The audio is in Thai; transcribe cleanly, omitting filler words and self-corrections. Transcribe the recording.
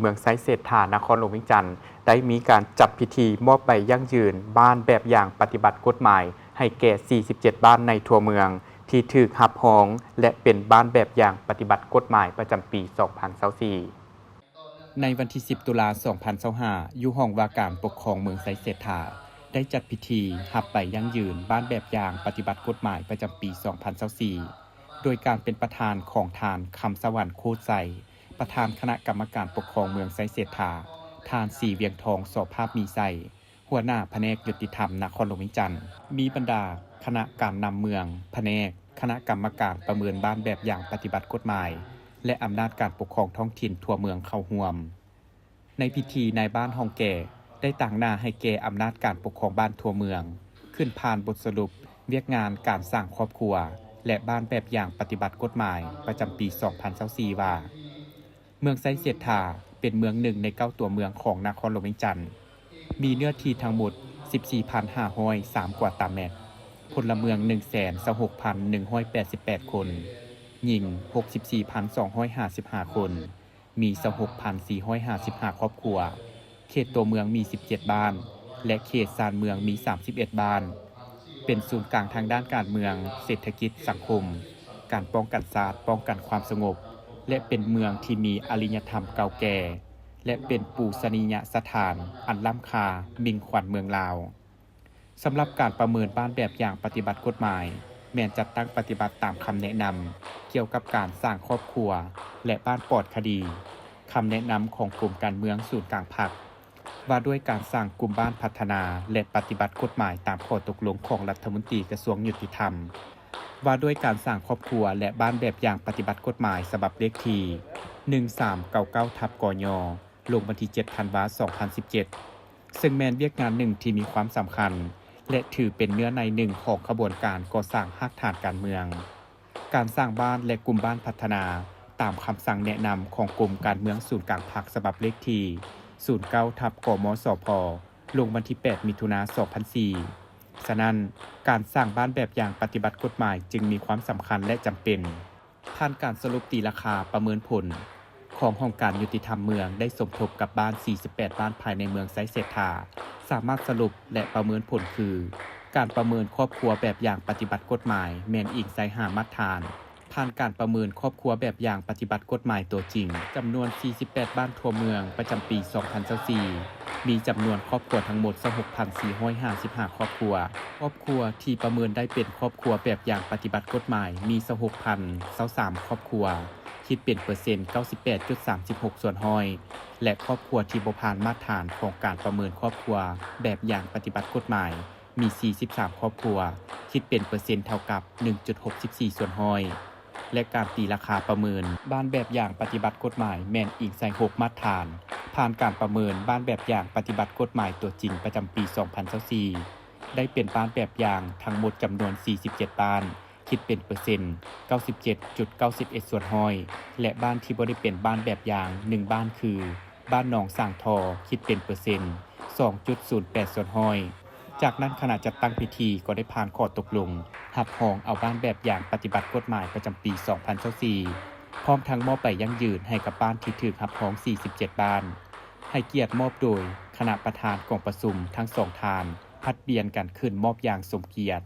เมืองไซเศรษฐานครหลวงเวียงจันทน์ได้มีการจัดพิธีมอบใบยั่งยืนบ้านแบบอย่างปฏิบัติกฎหมายให้แก่ 47 บ้านในทั่วเมืองที่ถูกรับรองและเป็นบ้านแบบอย่างปฏิบัติกฎหมายประจำปี 2024 ในวันที่ 10 ตุลาคม 2025 อยู่ห้องว่าการปกครองเมืองไซเศรษฐาได้จัดพิธีรับใบยั่งยืนบ้านแบบอย่างปฏิบัติกฎหมายประจำปี 2024 โดยการเป็นประธานของทานคำสวรรค์โคตรใสประธานคณะกรรมการปกครองเมืองไซเศรษฐาทานสีเวียงทองสอบภาพมีไซหัวหน้าแผนกยุติธรรมนครหลวงเวียงจันทน์มีบรรดาคณะการนำเมืองแผนกคณะกรรมการประเมินบ้านแบบอย่างปฏิบัติกฎหมายและอำนาจการปกครองท้องถิ่นทั่วเมืองเข้าร่วมในพิธีนายบ้านฮองแก่ได้ตั้งหน้าให้แก่อำนาจการปกครองบ้านทั่วเมืองขึ้นผ่านบทสรุปเวียกงานการสร้างครอบครัวและบ้านแบบอย่างปฏิบัติกฎหมายประจำปี 2024 ว่าเมืองไซเศรษฐาเป็นเมืองหนึ่งใน9ตัวเมืองของนครหลวงเวียงจันทน์มีเนื้อที่ทั้งหมด 14,503 กว่าตารางเมตรพลเมือง 126,188 คนหญิง 64,255 คนมี 26,455 ครอบครัวเขตตัวเมืองมี 17 บ้านและเขตชานเมืองมี 31 บ้านเป็นศูนย์กลางทางด้านการเมืองเศรษฐกิจสังคมการป้องกันศาสตร์ป้องกันความสงบและเป็นเมืองที่มีอารยธรรมเก่าแก่และเป็นปูชนียสถานอันล้ำค่ามิ่งขวัญเมืองลาวสำหรับการประเมินบ้านแบบอย่างปฏิบัติกฎหมายแม้นจัดตั้งปฏิบัติตามคำแนะนำเกี่ยวกับการสร้างครอบครัวและบ้านปลอดคดีคำแนะนำของกลุ่มการเมืองศูนย์กลางพรรคว่าด้วยการสร้างกลุ่มบ้านพัฒนาและปฏิบัติกฎหมายตามข้อตกลงของรัฐมนตรีกระทรวงยุติธรรมว่าด้วยการสร้างครอบครัวและบ้านแบบอย่างปฏิบัติกฎหมายฉบับเลขที่1399/กยลงวันที่ 7 ธันวาคม 2017 ซึ่งแม้นเวียกงานหนึ่งที่มีความสำคัญและถือเป็นเนื้อในหนึ่งของขบวนการก่อสร้างรากฐานการเมืองการสร้างบ้านและกลุ่มบ้านพัฒนาตามคำสั่งแนะนำของกลุ่มการเมืองศูนย์กลางพรรคฉบับเลขที่09/กมสพลงวันที่ 8 มิถุนายน 2004 ฉะนั้นการสร้างบ้านแบบอย่างปฏิบัติกฎหมายจึงมีความสำคัญและจำเป็นผ่านการสรุปตีราคาประเมินผลขององค์การยุติธรรมเมืองได้สมทบกับบ้าน 48 บ้านภายในเมืองไซเศรษฐาสามารถสรุปและประเมินผลคือการประเมินครอบครัวแบบอย่างปฏิบัติกฎหมายแม่นอิงใส่5มาตรฐานผ่านการประเมินครอบครัวแบบอย่างปฏิบัติกฎหมายตัวจริงจำนวน 48 บ้านทั่วเมืองประจำปี 2024 มีจำนวนครอบครัวทั้งหมด 26,455 ครอบครัวที่ประเมินได้เป็นครอบครัวแบบอย่างปฏิบัติกฎหมายมี 26,023 ครอบครัวคิดเป็นเปอร์เซ็นต์ 98.36 ส่วนห้อยและครอบครัวที่บ่ผ่านมาตรฐานของการประเมินครอบครัวแบบอย่างปฏิบัติกฎหมายมี 43 ครอบครัวคิดเป็นเปอร์เซ็นต์เท่ากับ 1.64 ส่วนห้อยและการตีราคาประเมินบ้านแบบอย่างปฏิบัติกฎหมายแม่นอิงใส่6มาตรฐานผ่านการประเมินบ้านแบบอย่างปฏิบัติกฎหมายตัวจริงประจำปี 2024 ได้เป็นบ้านแบบอย่างทั้งหมดจำนวน 47 บ้านคิดเป็นเปอร์เซ็นต์ 97.91 ส่วนห้อยและบ้านที่บ่ได้เป็นบ้านแบบอย่าง1บ้านคือบ้านหนองสร้างทอคิดเป็นเปอร์เซ็นต์ 2.08 ส่วนห้อยจากนั้นคณะจัดตั้งพิธีก็ได้ผ่านข้อตกลงรับรองเอาบ้านแบบอย่างปฏิบัติกฎหมายประจำปี 2024 พร้อมทั้งมอบใบยั่งยืนให้กับบ้านที่ถูกรับรอง 47 บ้านให้เกียรติมอบโดยคณะประธานกองประชุมทั้ง2ทานผลัดเปลี่ยนกันขึ้นมอบอย่างสมเกียรติ